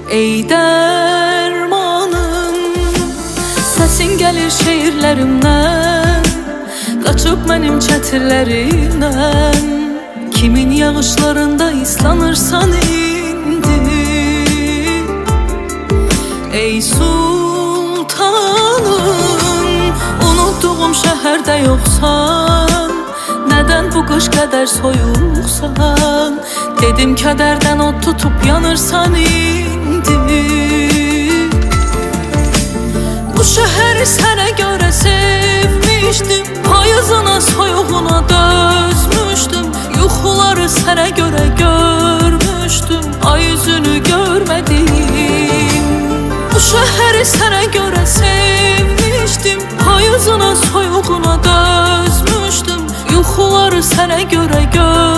Ey dərmanım, səsin gəlir şeirlərimdən, qaçıb mənim çətirlərimdən. Kimin yağışlarında islanırsan indi. Ey sultanım, unutduğum şəhərdə yoxsan, nədən bu qış qədər soyuqsan? Dedim kədərdən od tutub yanırsan indi. Bu şəhəri sənə görə sevmişdim, payızına soyuğuna dözmüşdüm. Yuxuları sənə görə görmüşdüm, ay üzünü görmədim. Bu şəhəri sənə görə sevmişdim, payızına soyuğuna dözmüşdüm. Yuxuları sənə görə görmüşdüm.